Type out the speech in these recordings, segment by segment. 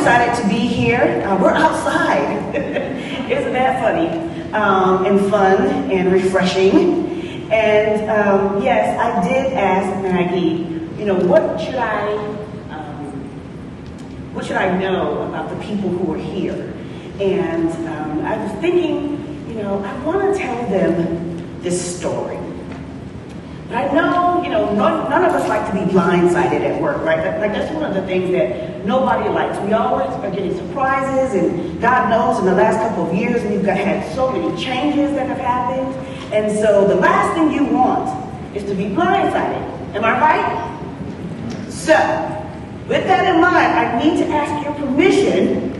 excited to be here. We're outside. Isn't that funny? And fun and refreshing. And yes, I did ask Maggie, what should I know about the people who are here? And I was thinking, I want to tell them this story. But I know, none of us like to be blindsided at work, right? Like that's one of the things that nobody likes. We always are getting surprises, and God knows in the last couple of years we've had so many changes that have happened. And so the last thing you want is to be blindsided. Am I right? So, with that in mind, I need to ask your permission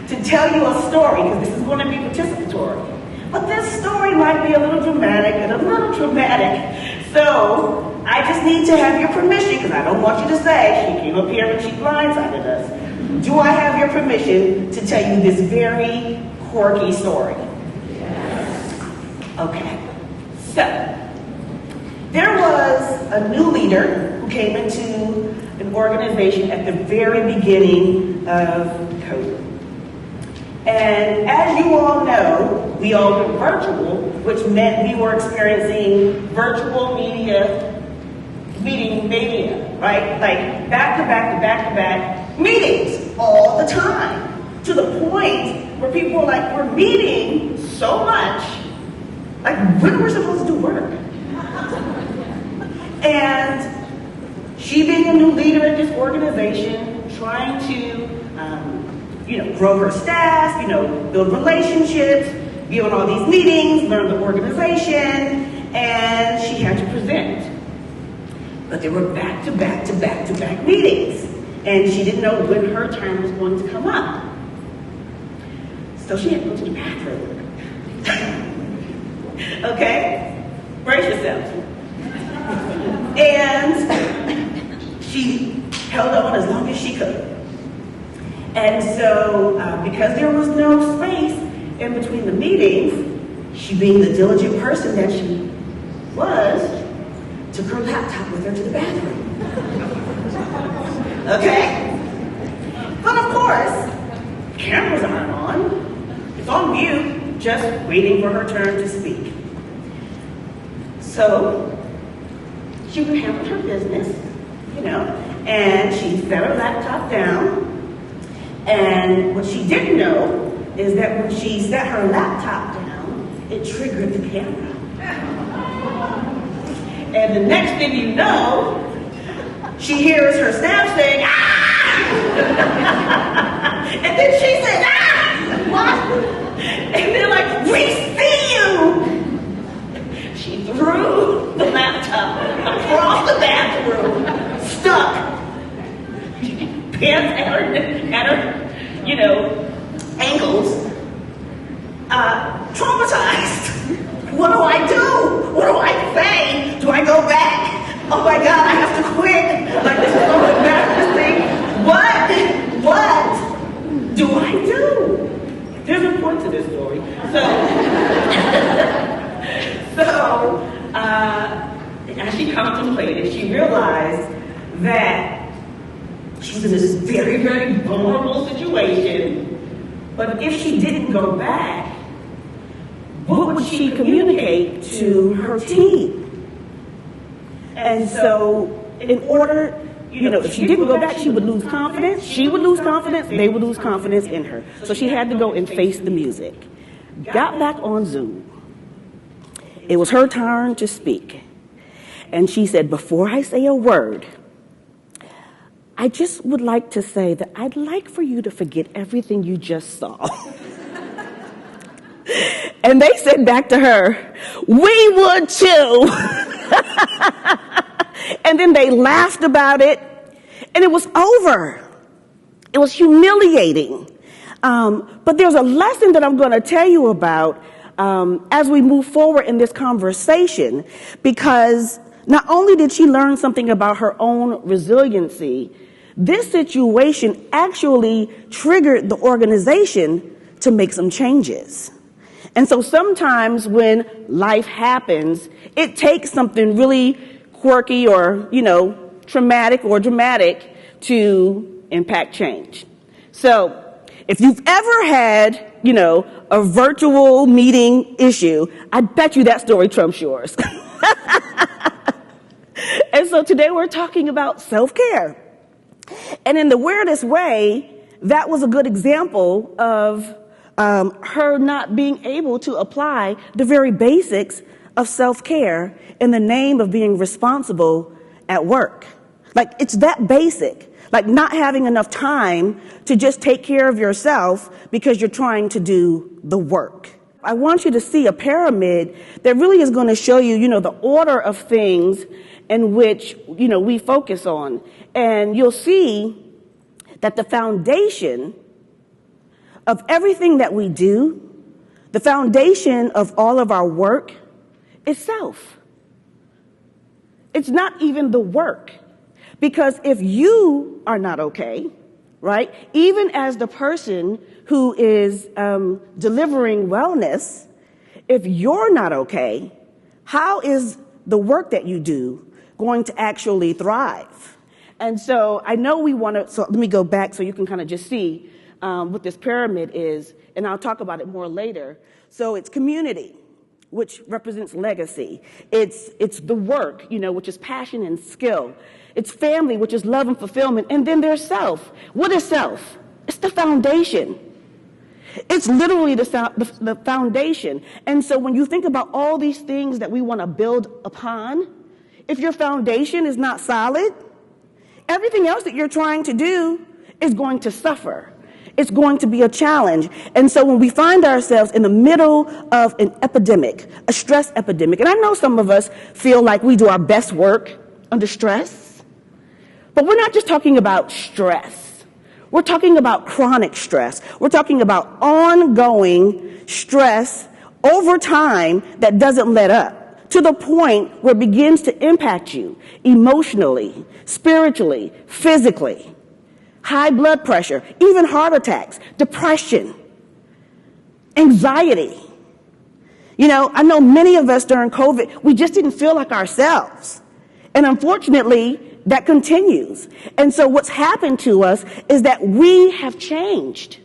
to tell you a story, because this is going to be participatory. But this story might be a little dramatic and a little traumatic. So I just need to have your permission, because I don't want you to say she came up here and she blindsided us. Do I have your permission to tell you this very quirky story? Yes. Okay. So there was a new leader who came into an organization at the very beginning of COVID. And as you all know, we all went virtual, which meant we were experiencing virtual meeting mania, right? Like back-to-back meetings all the time, to the point where people were meeting so much, when we're supposed to do work. And she being a new leader at this organization, trying to grow her staff, build relationships, be on all these meetings, learn the organization, and she had to present. But there were back-to-back meetings, and she didn't know when her turn was going to come up. So she had to go to the bathroom. Okay? Brace yourself. And she held on as long as she could. And so, because there was no space in between the meetings, she, being the diligent person that she was, took her laptop with her to the bathroom. Okay? But of course, cameras aren't on. It's on mute, just waiting for her turn to speak. So, she handled her business, and she set her laptop down. And what she didn't know is that when she set her laptop down, it triggered the camera. And the next thing you know, she hears her staff saying, "Ah!" And then she said, "Ah! What?" And they're like, "We see you!" She threw the laptop across the bathroom, stuck. Pants at her, ankles, traumatized. What do I do? What do I say? Do I go back? Oh my God, I have to quit. This is so embarrassing. What do I do? There's a point to this story. So, as she contemplated, she realized that she was in this very, very vulnerable situation. But if she didn't go back, what would she communicate to her team? And so, in order, if she didn't go back, she would lose confidence. She would lose confidence. They would lose confidence in her. So she had to go and face the music. Got back on Zoom. It was her turn to speak. And she said, "Before I say a word, I just would like to say that I'd like for you to forget everything you just saw." And they said back to her, "We would too." And then they laughed about it, and it was over. It was humiliating. But there's a lesson that I'm going to tell you about as we move forward in this conversation, because not only did she learn something about her own resiliency, this situation actually triggered the organization to make some changes. And so sometimes when life happens, it takes something really quirky or, traumatic or dramatic to impact change. So if you've ever had, a virtual meeting issue, I bet you that story trumps yours. And so today we're talking about self-care. And in the weirdest way, that was a good example of her not being able to apply the very basics of self-care in the name of being responsible at work. Like, it's that basic. Like not having enough time to just take care of yourself because you're trying to do the work. I want you to see a pyramid that really is going to show you, the order of things in which, we focus on. And you'll see that the foundation of everything that we do, the foundation of all of our work is self. It's not even the work. Because if you are not okay, right, even as the person who is delivering wellness, if you're not okay, how is the work that you do going to actually thrive? And so I know so let me go back so you can kind of just see what this pyramid is, and I'll talk about it more later. So it's community, which represents legacy. It's the work, which is passion and skill. It's family, which is love and fulfillment. And then there's self. What is self? It's the foundation. It's literally the foundation. And so when you think about all these things that we want to build upon, if your foundation is not solid, everything else that you're trying to do is going to suffer. It's going to be a challenge. And so when we find ourselves in the middle of an epidemic, a stress epidemic, and I know some of us feel like we do our best work under stress, but we're not just talking about stress. We're talking about chronic stress. We're talking about ongoing stress over time that doesn't let up, to the point where it begins to impact you emotionally, spiritually, physically. High blood pressure, even heart attacks, depression, anxiety. I know many of us during COVID, we just didn't feel like ourselves. And unfortunately, that continues. And so what's happened to us is that we have changed.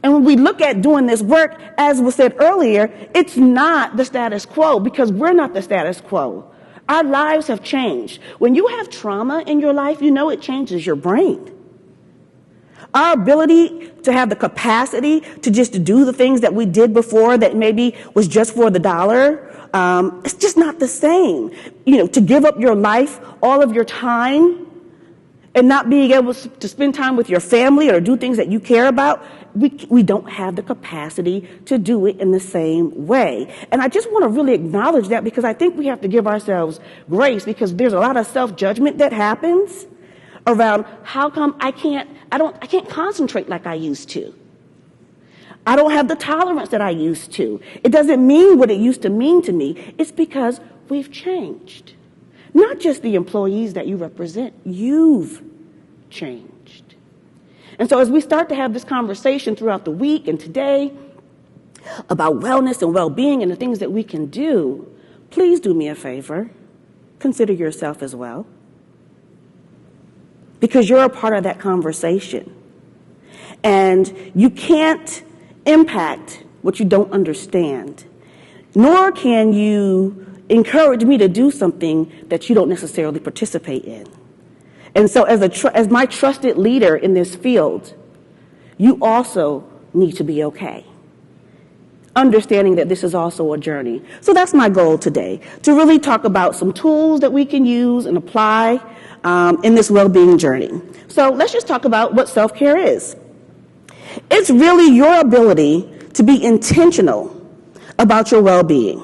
And when we look at doing this work, as was said earlier, it's not the status quo, because we're not the status quo. Our lives have changed. When you have trauma in your life, it changes your brain. Our ability to have the capacity to just do the things that we did before that maybe was just for the dollar, it's just not the same. To give up your life, all of your time, and not being able to spend time with your family or do things that you care about, we don't have the capacity to do it in the same way. And I just want to really acknowledge that, because I think we have to give ourselves grace, because there's a lot of self-judgment that happens around how come I can't concentrate like I used to. I don't have the tolerance that I used to. It doesn't mean what it used to mean to me. It's because we've changed. Not just the employees that you represent, you've changed. And so as we start to have this conversation throughout the week and today about wellness and well-being and the things that we can do, please do me a favor. Consider yourself as well. Because you're a part of that conversation. And you can't impact what you don't understand, nor can you encourage me to do something that you don't necessarily participate in. And so as my trusted leader in this field, you also need to be okay, understanding that this is also a journey. So that's my goal today, to really talk about some tools that we can use and apply in this well-being journey. So let's just talk about what self-care is. It's really your ability to be intentional about your well-being,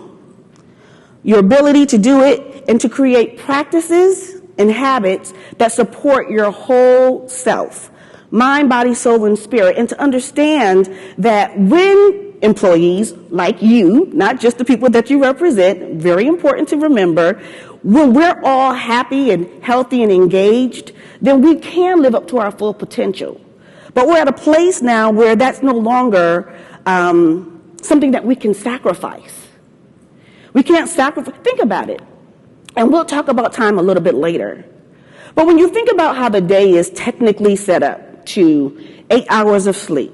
your ability to do it and to create practices and habits that support your whole self, mind, body, soul, and spirit, and to understand that when employees like you, not just the people that you represent, very important to remember, when we're all happy and healthy and engaged, then we can live up to our full potential. But we're at a place now where that's no longer something that we can sacrifice. We can't sacrifice. Think about it. And we'll talk about time a little bit later. But when you think about how the day is technically set up, to 8 hours of sleep,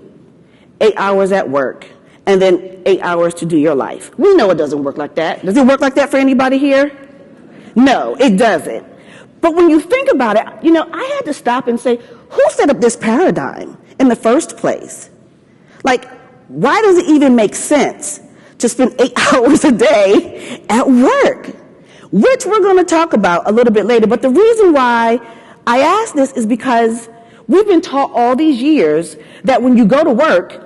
8 hours at work, and then 8 hours to do your life. We know it doesn't work like that. Does it work like that for anybody here? No, it doesn't. But when you think about it, I had to stop and say, who set up this paradigm in the first place? Like, why does it even make sense to spend 8 hours a day at work? Which we're going to talk about a little bit later. But the reason why I ask this is because we've been taught all these years that when you go to work,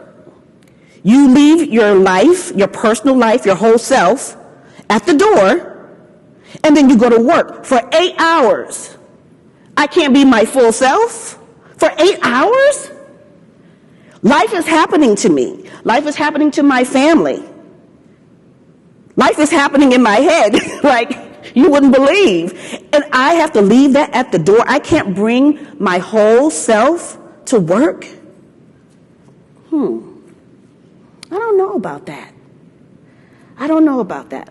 you leave your life, your personal life, your whole self at the door, and then you go to work for 8 hours. I can't be my full self for 8 hours? Life is happening to me. Life is happening to my family. Life is happening in my head like you wouldn't believe. And I have to leave that at the door. I can't bring my whole self to work. I don't know about that.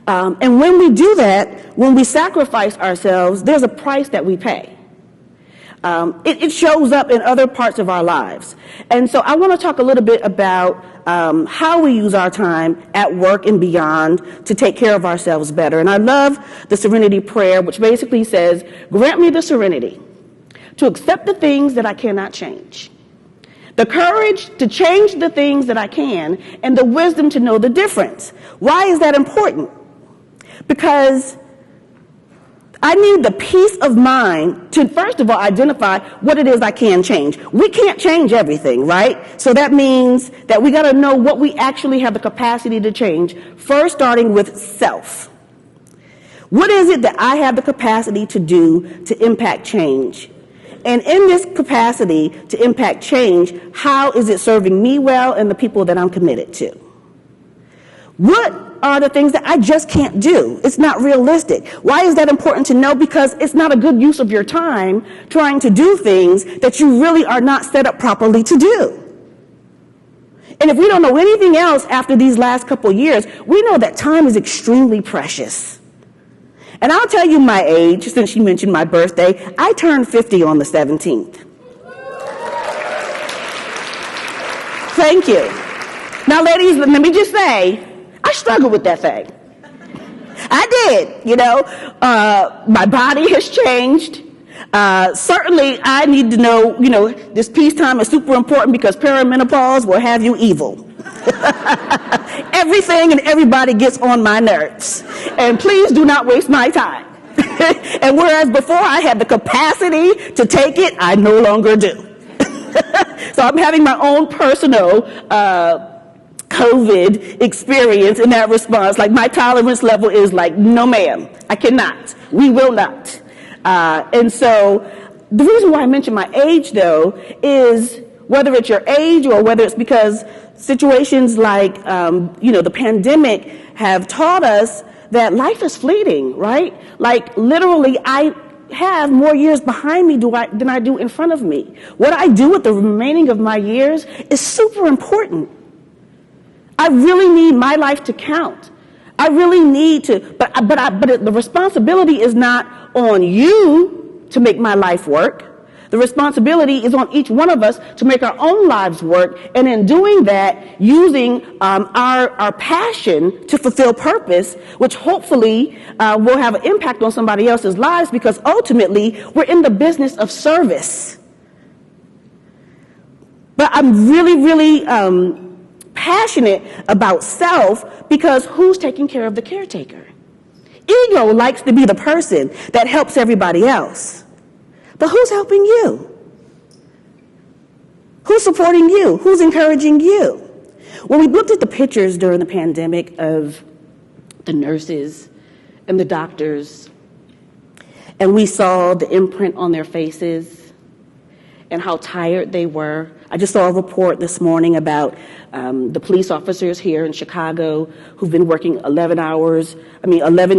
And when we do that, when we sacrifice ourselves, there's a price that we pay. It shows up in other parts of our lives. And so I want to talk a little bit about how we use our time at work and beyond to take care of ourselves better. And I love the Serenity Prayer, which basically says, grant me the serenity to accept the things that I cannot change, the courage to change the things that I can, and the wisdom to know the difference. Why is that important? Because I need the peace of mind to, first of all, identify what it is I can change. We can't change everything, right? So that means that we got to know what we actually have the capacity to change, first starting with self. What is it that I have the capacity to do to impact change? And in this capacity to impact change, how is it serving me well and the people that I'm committed to? What are the things that I just can't do? It's not realistic. Why is that important to know? Because it's not a good use of your time trying to do things that you really are not set up properly to do. And if we don't know anything else after these last couple years, we know that time is extremely precious. And I'll tell you my age, since you mentioned my birthday. I turned 50 on the 17th. Thank you. Now, ladies, let me just say, I struggled with that thing. I did, my body has changed. Certainly, I need to know, this peacetime is super important because perimenopause will have you evil. Everything and everybody gets on my nerves. And please do not waste my time. And whereas before I had the capacity to take it, I no longer do. So I'm having my own personal COVID experience in that response. Like, my tolerance level is like, no ma'am, I cannot. We will not. And so the reason why I mention my age, though, is whether it's your age or whether it's because situations like, the pandemic have taught us that life is fleeting, right? Like, literally, I have more years behind me than I do in front of me. What I do with the remaining of my years is super important. I really need my life to count. I really need to, but the responsibility is not on you to make my life work. The responsibility is on each one of us to make our own lives work, and in doing that, using our passion to fulfill purpose, which hopefully will have an impact on somebody else's lives, because ultimately we're in the business of service. But I'm really passionate about self, because who's taking care of the caretaker? Ego likes to be the person that helps everybody else. But who's helping you? Who's supporting you? Who's encouraging you? When we looked at the pictures during the pandemic of the nurses and the doctors, and we saw the imprint on their faces and how tired they were. I just saw a report this morning about the police officers here in Chicago who've been working 11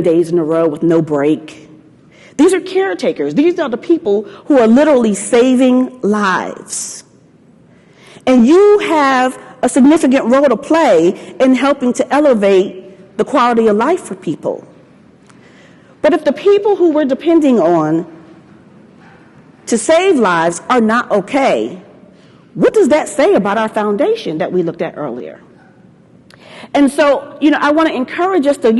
days in a row with no break. These are caretakers. These are the people who are literally saving lives. And you have a significant role to play in helping to elevate the quality of life for people. But if the people who we're depending on to save lives are not okay, what does that say about our foundation that we looked at earlier? And so, I want to encourage us to,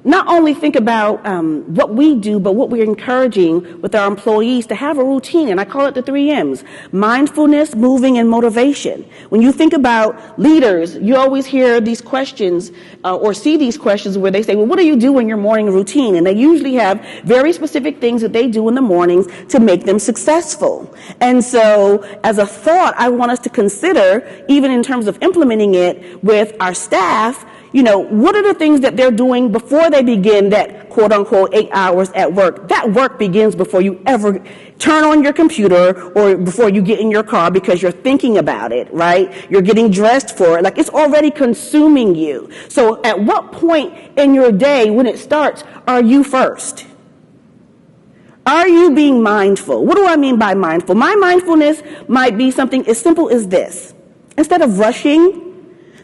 not only think about what we do, but what we're encouraging with our employees to have a routine. And I call it the 3 M's: mindfulness, moving, and motivation. When you think about leaders, you always hear these questions or see these questions where they say, well, what do you do in your morning routine? And they usually have very specific things that they do in the mornings to make them successful. And so as a thought, I want us to consider, even in terms of implementing it with our staff, what are the things that they're doing before they begin that quote unquote 8 hours at work? That work begins before you ever turn on your computer or before you get in your car, because you're thinking about it, right? You're getting dressed for it. Like, it's already consuming you. So at what point in your day when it starts are you first? Are you being mindful? What do I mean by mindful? My mindfulness might be something as simple as this. Instead of rushing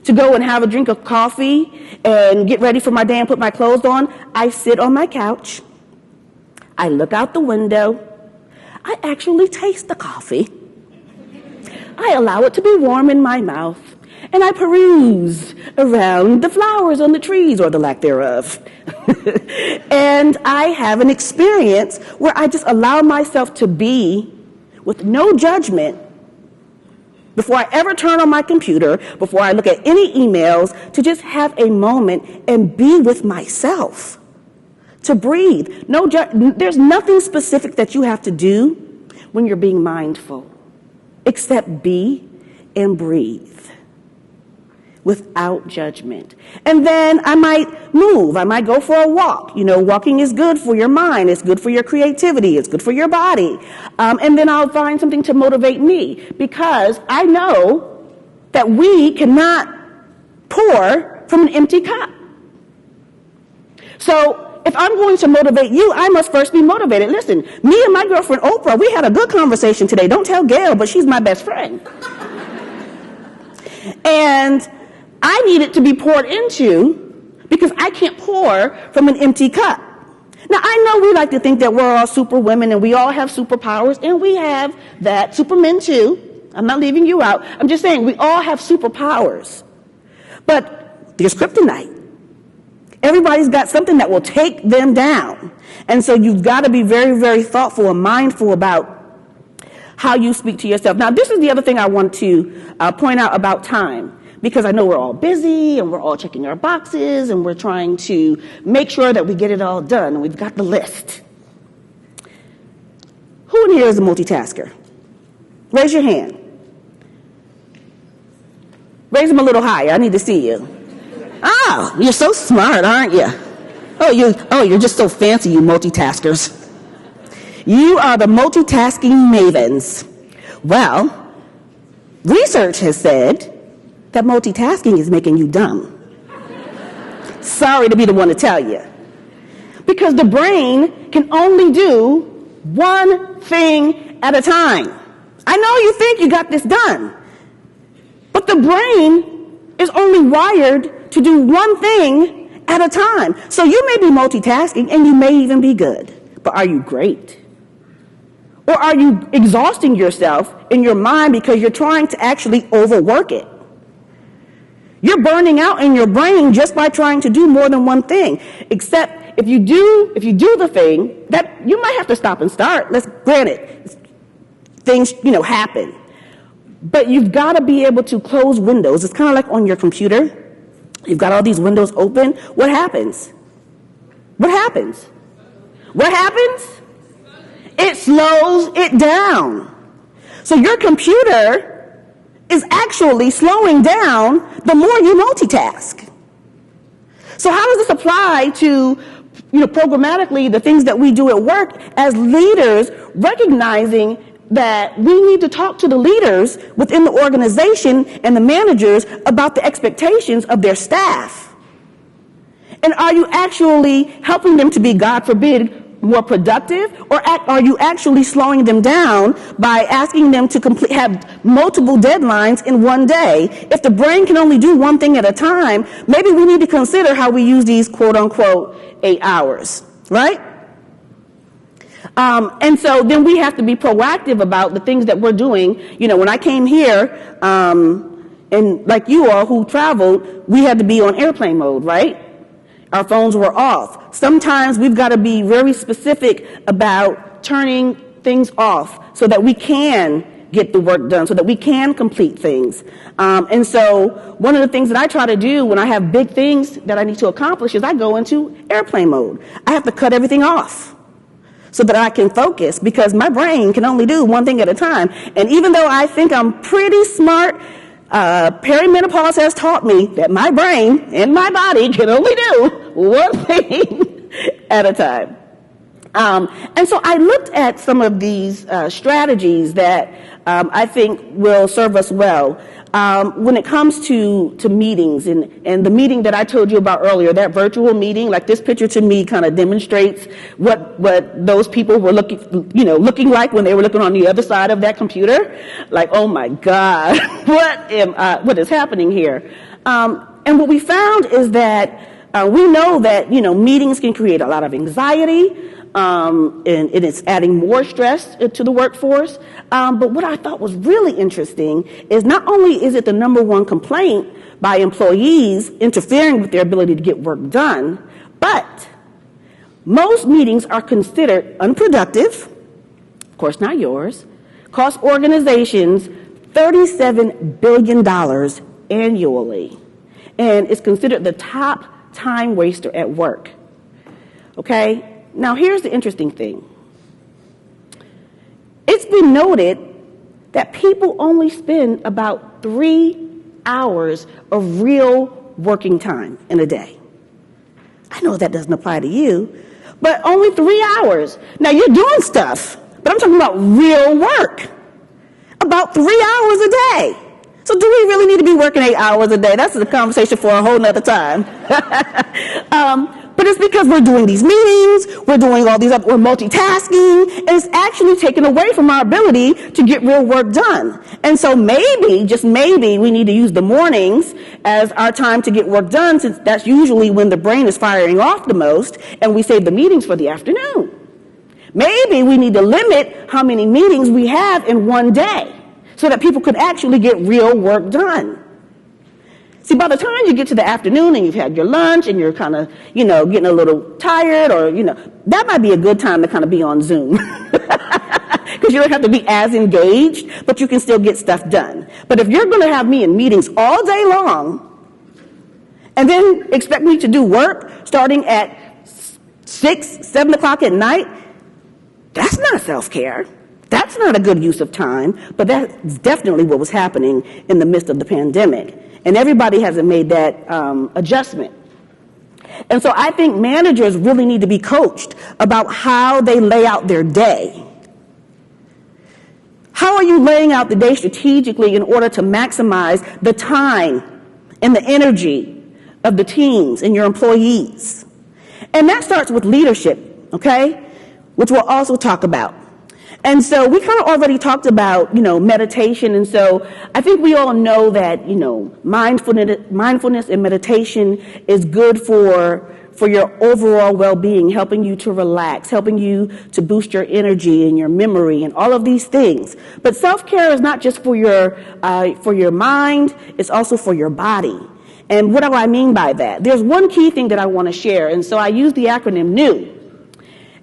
to go and have a drink of coffee and get ready for my day and put my clothes on, I sit on my couch, I look out the window, I actually taste the coffee, I allow it to be warm in my mouth, and I peruse around the flowers on the trees, or the lack thereof. And I have an experience where I just allow myself to be with no judgment before I ever turn on my computer, before I look at any emails, to just have a moment and be with myself, to breathe. There's nothing specific that you have to do when you're being mindful, except be and breathe without judgment. And then I might move. I might go for a walk. Walking is good for your mind. It's good for your creativity. It's good for your body. And then I'll find something to motivate me, because I know that we cannot pour from an empty cup. So if I'm going to motivate you, I must first be motivated. Listen, me and my girlfriend Oprah, we had a good conversation today. Don't tell Gail, but she's my best friend. And I need it to be poured into, because I can't pour from an empty cup. Now, I know we like to think that we're all super women and we all have superpowers, and we have that. Supermen too. I'm not leaving you out. I'm just saying we all have superpowers. But there's kryptonite. Everybody's got something that will take them down. And so you've got to be very, very thoughtful and mindful about how you speak to yourself. Now, this is the other thing I want to point out about time, because I know we're all busy and we're all checking our boxes and we're trying to make sure that we get it all done and we've got the list. Who in here is a multitasker? Raise your hand. Raise them a little higher. I need to see you. Oh, you're so smart, aren't you? You're just so fancy, you multitaskers. You are the multitasking mavens. Well, research has said that multitasking is making you dumb. Sorry to be the one to tell you. Because the brain can only do one thing at a time. I know you think you got this done, but the brain is only wired to do one thing at a time. So you may be multitasking and you may even be good, but are you great? Or are you exhausting yourself in your mind because you're trying to actually overwork it? You're burning out in your brain just by trying to do more than one thing. Except if you do the thing, that you might have to stop and start. Granted, things, happen. But you've got to be able to close windows. It's kind of like on your computer. You've got all these windows open. What happens? What happens? What happens? It slows it down. So your computer is actually slowing down the more you multitask. So how does this apply to, programmatically the things that we do at work as leaders, recognizing that we need to talk to the leaders within the organization and the managers about the expectations of their staff? And are you actually helping them to be, God forbid, more productive, or are you actually slowing them down by asking them to have multiple deadlines in one day? If the brain can only do one thing at a time, maybe we need to consider how we use these quote unquote 8 hours, right? And so then we have to be proactive about the things that we're doing. You know, when I came here, and like you all who traveled, we had to be on airplane mode, right? Our phones were off. Sometimes we've got to be very specific about turning things off so that we can get the work done, so that we can complete things. And so one of the things that I try to do when I have big things that I need to accomplish is I go into airplane mode. I have to cut everything off so that I can focus, because my brain can only do one thing at a time. And even though I think I'm pretty smart, perimenopause has taught me that my brain and my body can only do one thing at a time. And so I looked at some of these strategies that I think will serve us well when it comes to meetings, and the meeting that I told you about earlier, that virtual meeting. Like, this picture to me kind of demonstrates what those people were looking like when they were looking on the other side of that computer. Like, oh my God, what is happening here? And what we found is that we know that meetings can create a lot of anxiety. And it's adding more stress to the workforce. But what I thought was really interesting is not only is it the number one complaint by employees interfering with their ability to get work done, but most meetings are considered unproductive, of course not yours, cost organizations $37 billion annually, and it's considered the top time waster at work. Okay? Now, here's the interesting thing. It's been noted that people only spend about 3 hours of real working time in a day. I know that doesn't apply to you, but only 3 hours. Now, you're doing stuff, but I'm talking about real work. About 3 hours a day. So do we really need to be working 8 hours a day? That's a conversation for a whole nother time. But it's because we're doing these meetings, we're doing all these other, we're multitasking, and it's actually taken away from our ability to get real work done. And so maybe, just maybe, we need to use the mornings as our time to get work done, since that's usually when the brain is firing off the most, and we save the meetings for the afternoon. Maybe we need to limit how many meetings we have in one day so that people could actually get real work done. See, by the time you get to the afternoon and you've had your lunch and you're kind of, getting a little tired, or, that might be a good time to kind of be on Zoom. Because you don't have to be as engaged, but you can still get stuff done. But if you're going to have me in meetings all day long and then expect me to do work starting at 6, 7 o'clock at night, that's not self-care. That's not a good use of time, but that's definitely what was happening in the midst of the pandemic. And everybody hasn't made that adjustment. And so I think managers really need to be coached about how they lay out their day. How are you laying out the day strategically in order to maximize the time and the energy of the teams and your employees? And that starts with leadership, okay, which we'll also talk about. And so we kind of already talked about, meditation. And so I think we all know that, mindfulness and meditation is good for your overall well-being, helping you to relax, helping you to boost your energy and your memory and all of these things. But self-care is not just for your mind, it's also for your body. And what do I mean by that? There's one key thing that I want to share. And so I use the acronym NEW.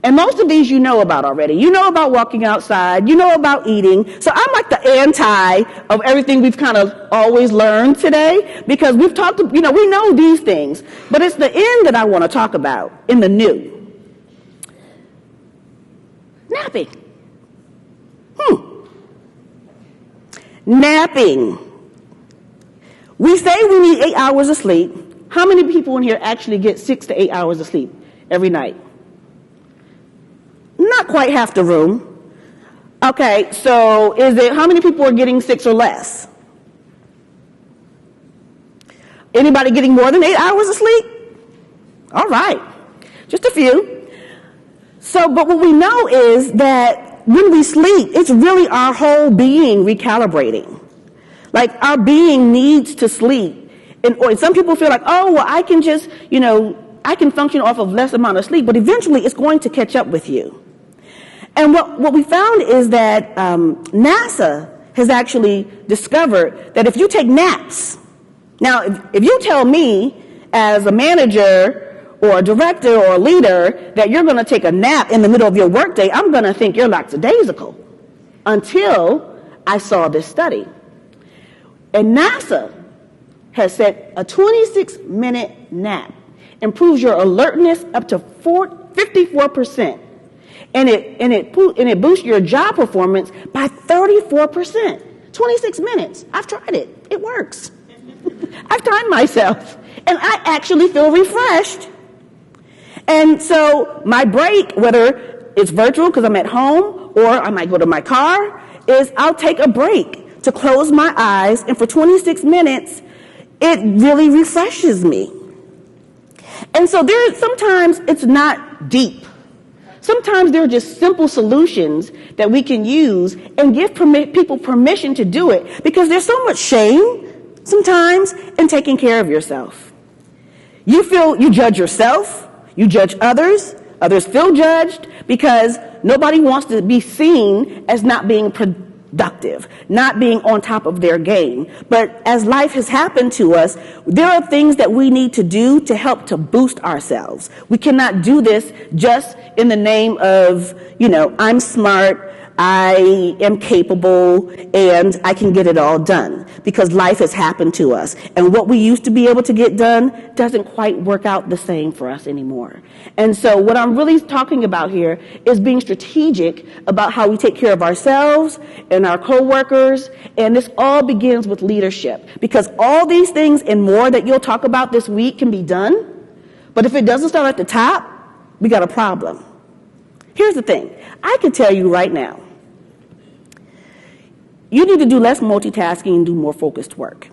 And most of these you know about already. You know about walking outside. You know about eating. So I'm like the anti of everything we've kind of always learned today, because we've talked, we know these things. But it's the N that I want to talk about in the new. Napping. Napping. We say we need 8 hours of sleep. How many people in here actually get 6 to 8 hours of sleep every night? Not quite half the room. Okay, so how many people are getting 6 or less? Anybody getting more than 8 hours of sleep? All right, just a few. So, but what we know is that when we sleep, it's really our whole being recalibrating. Like, our being needs to sleep. And some people feel like, oh, well, I can just, I can function off of less amount of sleep, but eventually it's going to catch up with you. And what we found is that NASA has actually discovered that if you take naps, now if you tell me as a manager or a director or a leader that you're going to take a nap in the middle of your workday, I'm going to think you're lackadaisical until I saw this study. And NASA has said a 26-minute nap improves your alertness up to 54%. And it boosts your job performance by 34%. 26 minutes. I've tried it. It works. I've timed myself. And I actually feel refreshed. And so my break, whether it's virtual because I'm at home or I might go to my car, is I'll take a break to close my eyes. And for 26 minutes, it really refreshes me. And so sometimes it's not deep. Sometimes there are just simple solutions that we can use and give people permission to do it, because there's so much shame sometimes in taking care of yourself. You judge yourself, you judge others feel judged because nobody wants to be seen as not being productive, not being on top of their game. But as life has happened to us, there are things that we need to do to help to boost ourselves. We cannot do this just in the name of, I'm smart, I am capable, and I can get it all done, because life has happened to us. And what we used to be able to get done doesn't quite work out the same for us anymore. And so what I'm really talking about here is being strategic about how we take care of ourselves and our coworkers. And this all begins with leadership, because all these things and more that you'll talk about this week can be done. But if it doesn't start at the top, we got a problem. Here's the thing. I can tell you right now, you need to do less multitasking and do more focused work.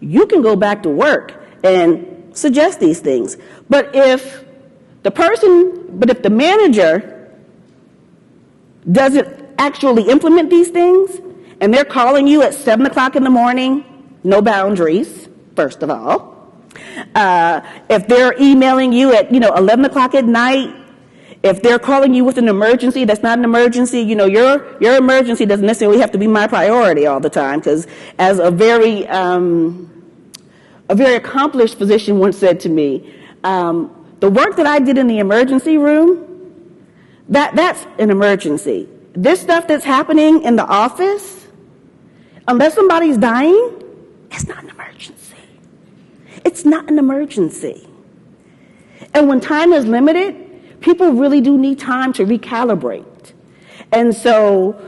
You can go back to work and suggest these things. But if the manager doesn't actually implement these things, and they're calling you at 7 o'clock in the morning, no boundaries, first of all. If they're emailing you at 11 o'clock at night, if they're calling you with an emergency that's not an emergency, your emergency doesn't necessarily have to be my priority all the time, because as a very accomplished physician once said to me, the work that I did in the emergency room, that's an emergency. This stuff that's happening in the office, unless somebody's dying, it's not an emergency. It's not an emergency. And when time is limited, people really do need time to recalibrate. And so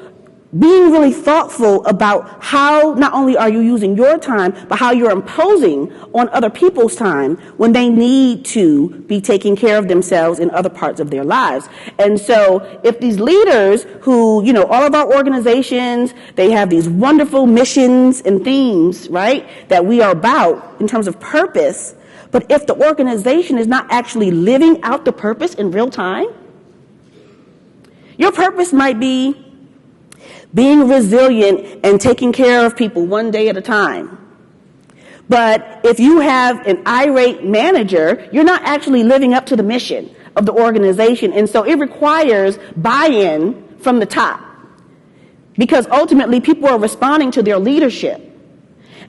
being really thoughtful about how not only are you using your time, but how you're imposing on other people's time when they need to be taking care of themselves in other parts of their lives. And so if these leaders who, all of our organizations, they have these wonderful missions and themes, right, that we are about in terms of purpose, but if the organization is not actually living out the purpose in real time, your purpose might be being resilient and taking care of people one day at a time. But if you have an irate manager, you're not actually living up to the mission of the organization. And so it requires buy-in from the top, because ultimately people are responding to their leadership.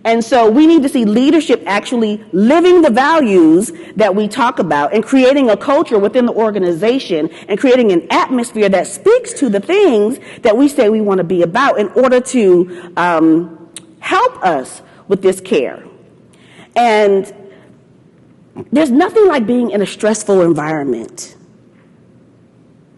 And so we need to see leadership actually living the values that we talk about and creating a culture within the organization and creating an atmosphere that speaks to the things that we say we want to be about in order to help us with this care. And there's nothing like being in a stressful environment.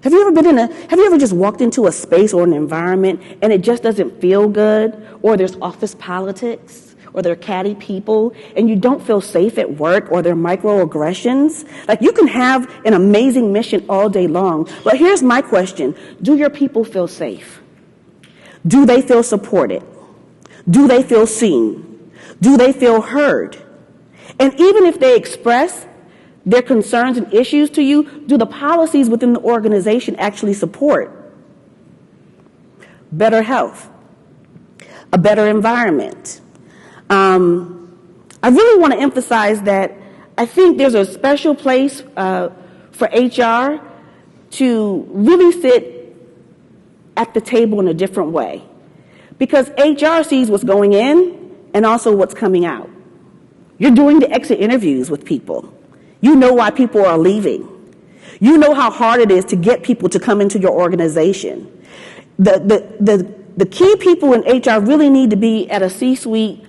Have you ever just walked into a space or an environment and it just doesn't feel good, or there's office politics, or there are catty people, and you don't feel safe at work, or there are microaggressions? Like, you can have an amazing mission all day long, but here's my question. Do your people feel safe? Do they feel supported? Do they feel seen? Do they feel heard? And even if they express their concerns and issues to you, do the policies within the organization actually support better health, a better environment? I really want to emphasize that I think there's a special place for HR to really sit at the table in a different way. Because HR sees what's going in and also what's coming out. You're doing the exit interviews with people. You know why people are leaving. You know how hard it is to get people to come into your organization. The key people in HR really need to be at a C-suite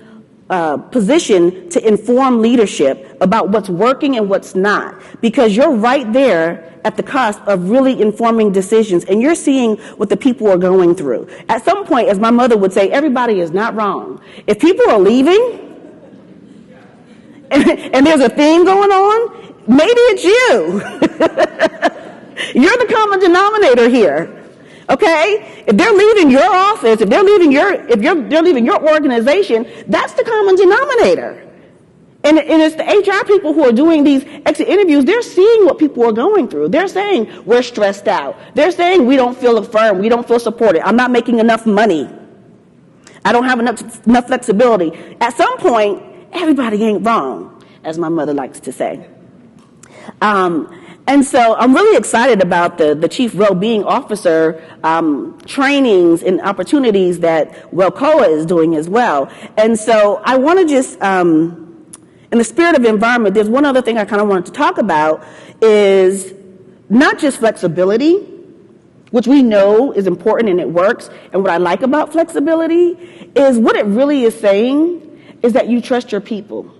position to inform leadership about what's working and what's not, because you're right there at the cusp of really informing decisions, and you're seeing what the people are going through. At some point, as my mother would say, everybody is not wrong. If people are leaving and there's a theme going on, maybe it's you. You're the common denominator here. Okay? If they're leaving your office, if they're leaving your organization, that's the common denominator. And it's the HR people who are doing these exit interviews. They're seeing what people are going through. They're saying, we're stressed out. They're saying, we don't feel affirmed. We don't feel supported. I'm not making enough money. I don't have enough flexibility. At some point, everybody ain't wrong, as my mother likes to say. And so I'm really excited about the Chief Well-Being Officer trainings and opportunities that WellCOA is doing as well. And so I want to just, in the spirit of environment, there's one other thing I kind of wanted to talk about is not just flexibility, which we know is important and it works. And what I like about flexibility is what it really is saying is that you trust your people.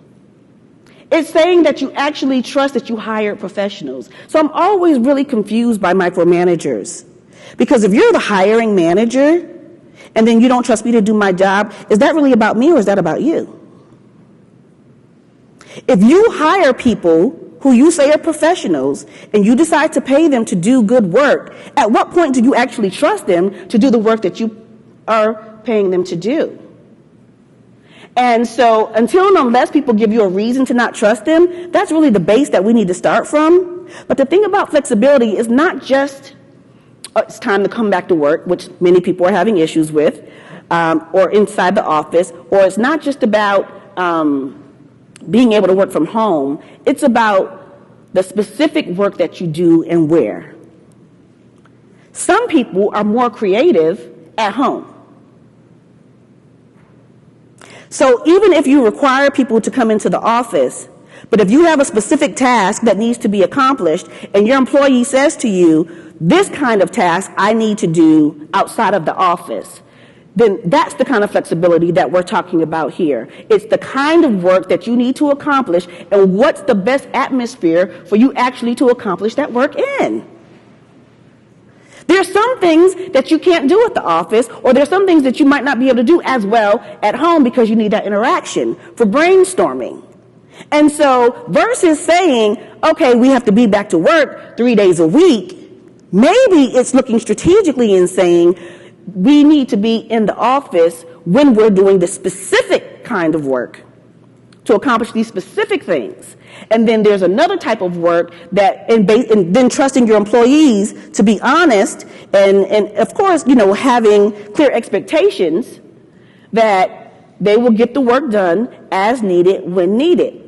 It's saying that you actually trust that you hired professionals. So I'm always really confused by micromanagers. Because if you're the hiring manager and then you don't trust me to do my job, is that really about me or is that about you? If you hire people who you say are professionals and you decide to pay them to do good work, at what point do you actually trust them to do the work that you are paying them to do? And so until and unless people give you a reason to not trust them, that's really the base that we need to start from. But the thing about flexibility is not just it's time to come back to work, which many people are having issues with, or inside the office, or it's not just about being able to work from home. It's about the specific work that you do and where. Some people are more creative at home. So even if you require people to come into the office, but if you have a specific task that needs to be accomplished and your employee says to you, this kind of task I need to do outside of the office, then that's the kind of flexibility that we're talking about here. It's the kind of work that you need to accomplish and what's the best atmosphere for you actually to accomplish that work in. There's some things that you can't do at the office, or there's some things that you might not be able to do as well at home because you need that interaction for brainstorming. And so versus saying, okay, we have to be back to work 3 days a week, maybe it's looking strategically and saying we need to be in the office when we're doing the specific kind of work to accomplish these specific things. And then there's another type of work that, and then trusting your employees to be honest, and of course, having clear expectations that they will get the work done as needed when needed.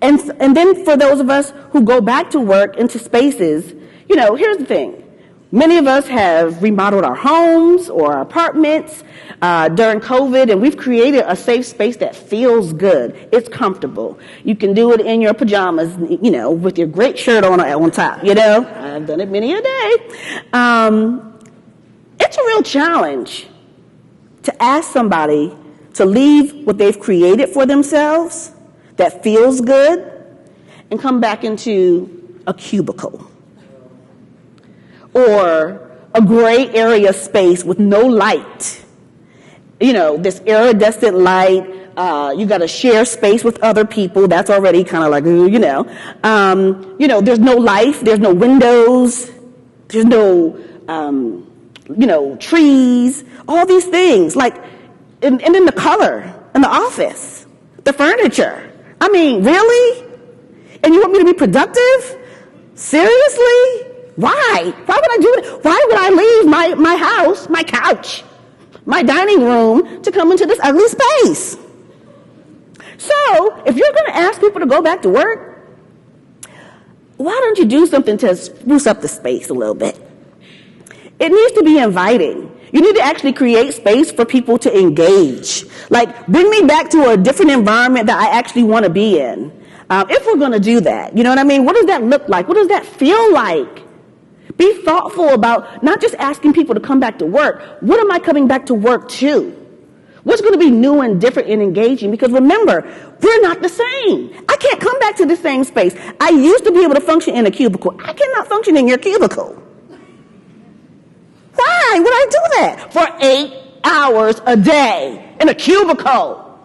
And then for those of us who go back to work into spaces, here's the thing. Many of us have remodeled our homes or our apartments during COVID, and we've created a safe space that feels good. It's comfortable. You can do it in your pajamas, with your great shirt on top, I've done it many a day. It's a real challenge to ask somebody to leave what they've created for themselves that feels good and come back into a cubicle. Or a gray area space with no light. This iridescent light. You got to share space with other people. That's already kind of like, there's no life. There's no windows. There's no, trees. All these things. And then the color in the office. The furniture. I mean, really? And you want me to be productive? Seriously? Why? Why would I do it? Why would I leave my house, my couch, my dining room to come into this ugly space? So, if you're going to ask people to go back to work, why don't you do something to spruce up the space a little bit? It needs to be inviting. You need to actually create space for people to engage. Like, bring me back to a different environment that I actually want to be in. If we're going to do that, you know what I mean? What does that look like? What does that feel like? Be thoughtful about not just asking people to come back to work. What am I coming back to work to? What's going to be new and different and engaging? Because remember, we're not the same. I can't come back to the same space. I used to be able to function in a cubicle. I cannot function in your cubicle. Why would I do that? For 8 hours a day in a cubicle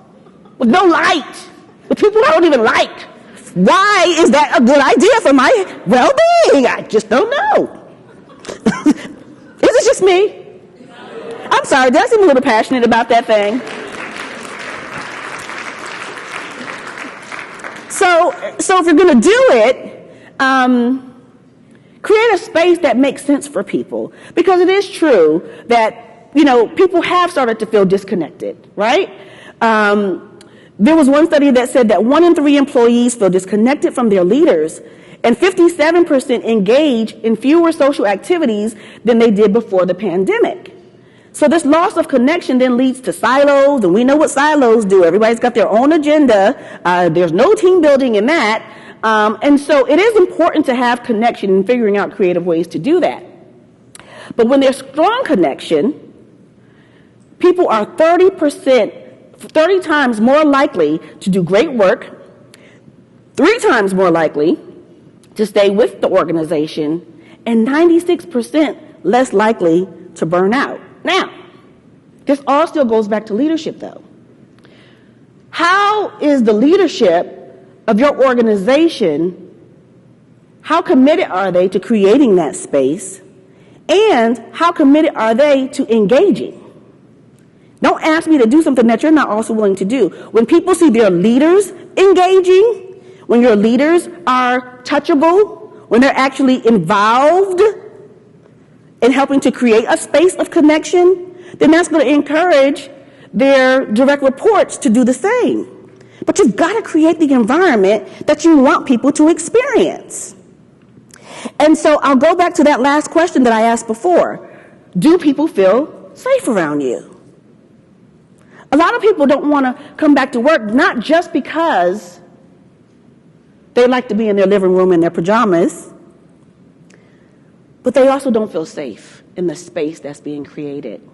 with no light, with people I don't even like. Why is that a good idea for my well-being? I just don't know. Is it just me? I'm sorry, did I seem a little passionate about that thing? So if you're going to do it, create a space that makes sense for people. Because it is true that, people have started to feel disconnected, right? There was one study that said that 1 in 3 employees feel disconnected from their leaders, and 57% engage in fewer social activities than they did before the pandemic. So this loss of connection then leads to silos, and we know what silos do. Everybody's got their own agenda. There's no team building in that. And so it is important to have connection and figuring out creative ways to do that. But when there's strong connection, people are 30 times more likely to do great work, 3 times more likely to stay with the organization, and 96% less likely to burn out. Now, this all still goes back to leadership, though. How is the leadership of your organization, how committed are they to creating that space, and how committed are they to engaging? Don't ask me to do something that you're not also willing to do. When people see their leaders engaging, when your leaders are touchable, when they're actually involved in helping to create a space of connection, then that's going to encourage their direct reports to do the same. But you've got to create the environment that you want people to experience. And so I'll go back to that last question that I asked before. Do people feel safe around you? A lot of people don't want to come back to work, not just because they like to be in their living room in their pajamas, but they also don't feel safe in the space that's being created.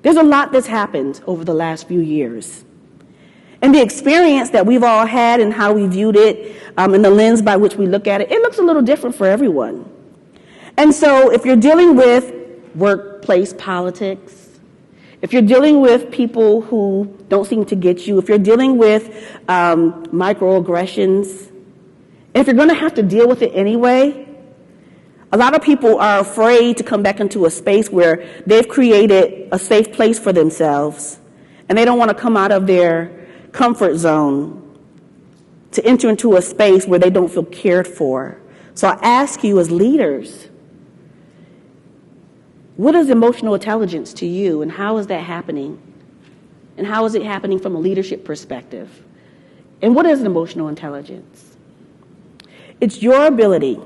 There's a lot that's happened over the last few years. And the experience that we've all had and how we viewed it, and the lens by which we look at it, it looks a little different for everyone. And so if you're dealing with workplace politics, if you're dealing with people who don't seem to get you, if you're dealing with microaggressions, if you're going to have to deal with it anyway, a lot of people are afraid to come back into a space where they've created a safe place for themselves, and they don't want to come out of their comfort zone to enter into a space where they don't feel cared for. So I ask you as leaders, what is emotional intelligence to you, and how is that happening? And how is it happening from a leadership perspective? And what is emotional intelligence? It's your ability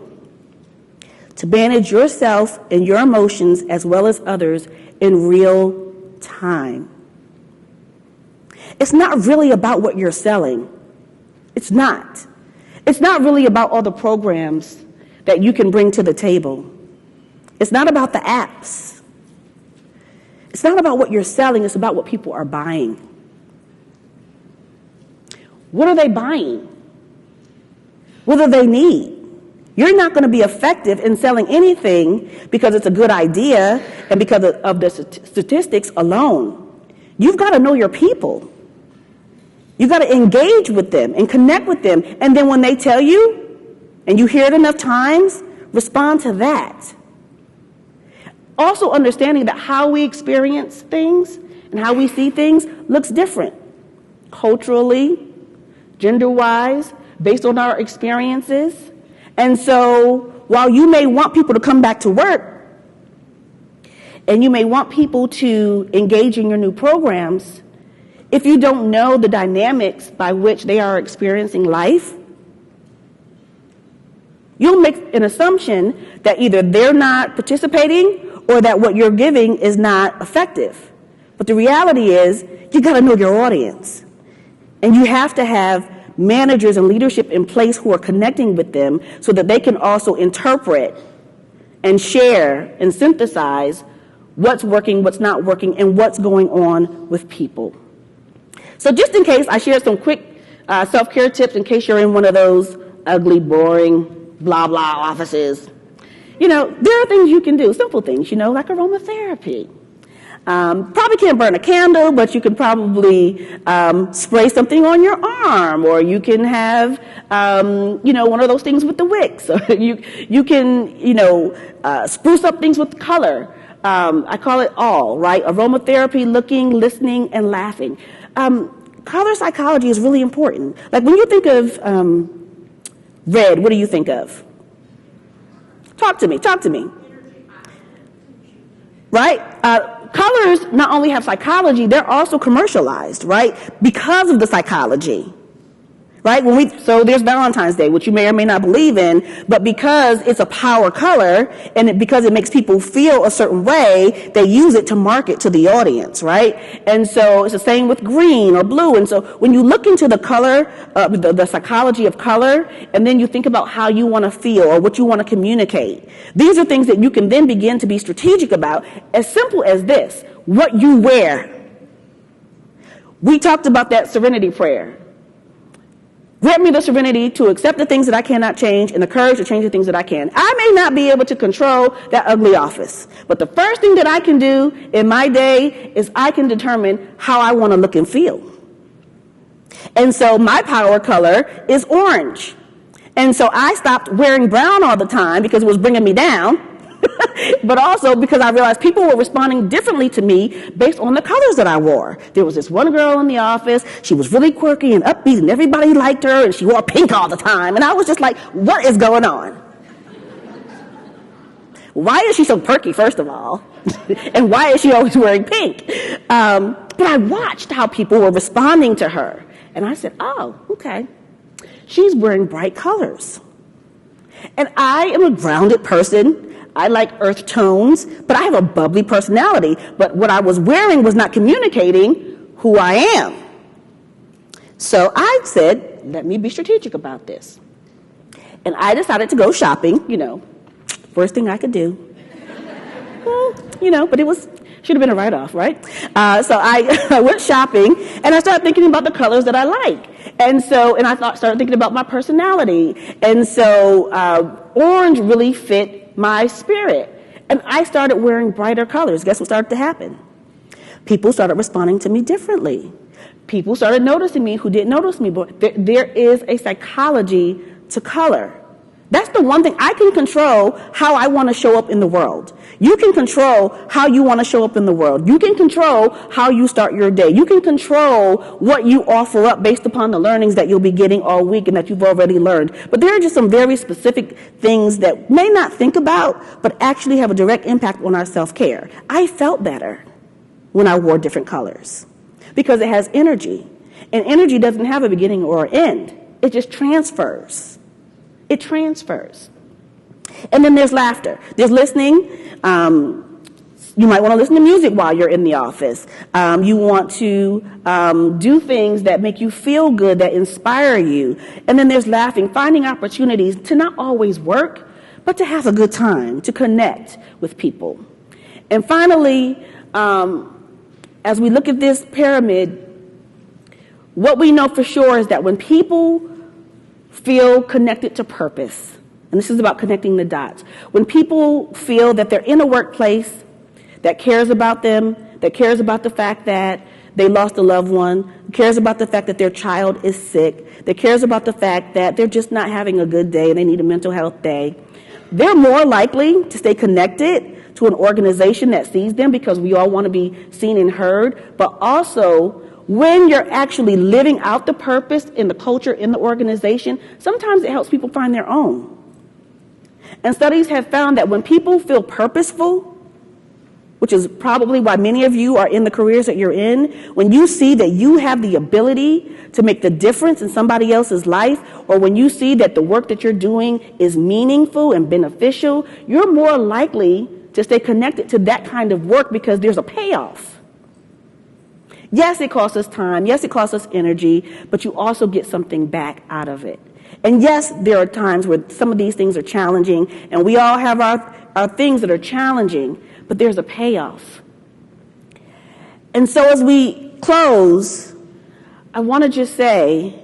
to manage yourself and your emotions as well as others in real time. It's not really about what you're selling. It's not. It's not really about all the programs that you can bring to the table. It's not about the apps. It's not about what you're selling. It's about what people are buying. What are they buying? What do they need? You're not going to be effective in selling anything because it's a good idea and because of the statistics alone. You've got to know your people. You've got to engage with them and connect with them. And then when they tell you, and you hear it enough times, respond to that. Also understanding that how we experience things and how we see things looks different. Culturally, gender-wise, based on our experiences. And so while you may want people to come back to work, and you may want people to engage in your new programs, if you don't know the dynamics by which they are experiencing life, you'll make an assumption that either they're not participating or that what you're giving is not effective. But the reality is, you got to know your audience. And you have to have managers and leadership in place who are connecting with them so that they can also interpret and share and synthesize what's working, what's not working, and what's going on with people. So just in case, I shared some quick self-care tips in case you're in one of those ugly, boring, blah, blah offices. You know, there are things you can do, simple things, you know, like aromatherapy. Probably can't burn a candle, but you can probably spray something on your arm, or you can have, one of those things with the wicks. Or you can, spruce up things with color. I call it all, right? Aromatherapy, looking, listening, and laughing. Color psychology is really important. Like when you think of red, what do you think of? Talk to me. Right? Colors not only have psychology, they're also commercialized, right? Because of the psychology. Right? So there's Valentine's Day, which you may or may not believe in, but because it's a power color and because it makes people feel a certain way, they use it to market to the audience, right? And so it's the same with green or blue. And so when you look into the color, the psychology of color, and then you think about how you want to feel or what you want to communicate, these are things that you can then begin to be strategic about, as simple as this: what you wear. We talked about that serenity prayer. Grant me the serenity to accept the things that I cannot change and the courage to change the things that I can. I may not be able to control that ugly office, but the first thing that I can do in my day is I can determine how I want to look and feel. And so my power color is orange. And so I stopped wearing brown all the time because it was bringing me down. But also because I realized people were responding differently to me based on the colors that I wore. There was this one girl in the office. She was really quirky and upbeat, and everybody liked her, and she wore pink all the time. And I was just like, what is going on? Why is she so perky, first of all? And why is she always wearing pink? But I watched how people were responding to her. And I said, oh, okay. She's wearing bright colors. And I am a grounded person. I like earth tones, but I have a bubbly personality. But what I was wearing was not communicating who I am. So I said, let me be strategic about this. And I decided to go shopping, first thing I could do. But should have been a write-off, right? So I went shopping, and I started thinking about the colors that I like. And I started thinking about my personality. And so orange really fit my spirit. And I started wearing brighter colors. Guess what started to happen? People started responding to me differently. People started noticing me who didn't notice me. But there is a psychology to color. That's the one thing. I can control how I want to show up in the world. You can control how you want to show up in the world. You can control how you start your day. You can control what you offer up based upon the learnings that you'll be getting all week and that you've already learned. But there are just some very specific things that may not think about, but actually have a direct impact on our self-care. I felt better when I wore different colors because it has energy. And energy doesn't have a beginning or an end. It just transfers. It transfers. And then there's laughter. There's listening. You might want to listen to music while you're in the office. You want to do things that make you feel good, that inspire you. And then there's laughing, finding opportunities to not always work, but to have a good time, to connect with people. And finally, as we look at this pyramid, what we know for sure is that when people feel connected to purpose, and this is about connecting the dots, when people feel that they're in a workplace that cares about them, that cares about the fact that they lost a loved one, cares about the fact that their child is sick, that cares about the fact that they're just not having a good day and they need a mental health day, they're more likely to stay connected to an organization that sees them because we all want to be seen and heard, but also when you're actually living out the purpose in the culture in the organization, sometimes it helps people find their own. And studies have found that when people feel purposeful, which is probably why many of you are in the careers that you're in, when you see that you have the ability to make the difference in somebody else's life, or when you see that the work that you're doing is meaningful and beneficial, you're more likely to stay connected to that kind of work because there's a payoff. Yes, it costs us time. Yes, it costs us energy, but you also get something back out of it. And yes, there are times where some of these things are challenging, and we all have our things that are challenging, but there's a payoff. And so as we close, I want to just say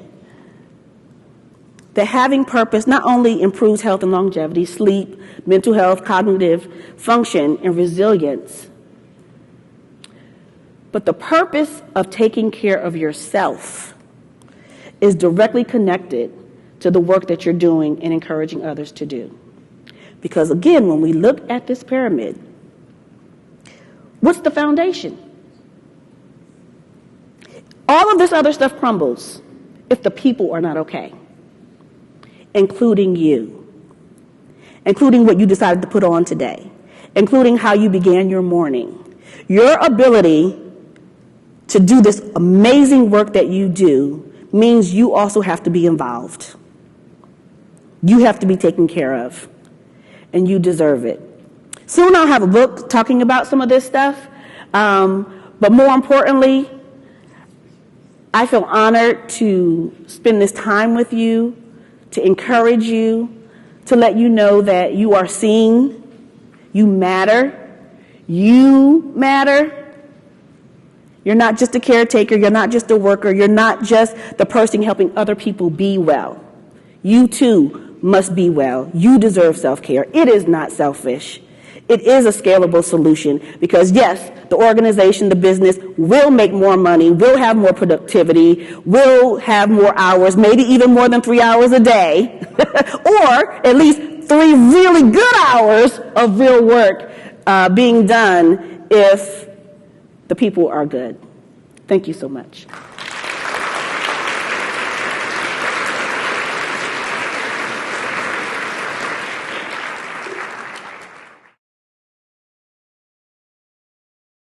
that having purpose not only improves health and longevity, sleep, mental health, cognitive function, and resilience, but the purpose of taking care of yourself is directly connected to the work that you're doing and encouraging others to do. Because again, when we look at this pyramid, what's the foundation? All of this other stuff crumbles if the people are not okay, including you, including what you decided to put on today, including how you began your morning. Your ability to do this amazing work that you do means you also have to be involved. You have to be taken care of, and you deserve it. Soon I'll have a book talking about some of this stuff, but more importantly, I feel honored to spend this time with you, to encourage you, to let you know that you are seen, you matter, you matter. You're not just a caretaker, you're not just a worker, you're not just the person helping other people be well. You too must be well. You deserve self-care. It is not selfish. It is a scalable solution because yes, the organization, the business will make more money, will have more productivity, will have more hours, maybe even more than 3 hours a day, or at least 3 really good hours of real work being done if the people are good. Thank you so much.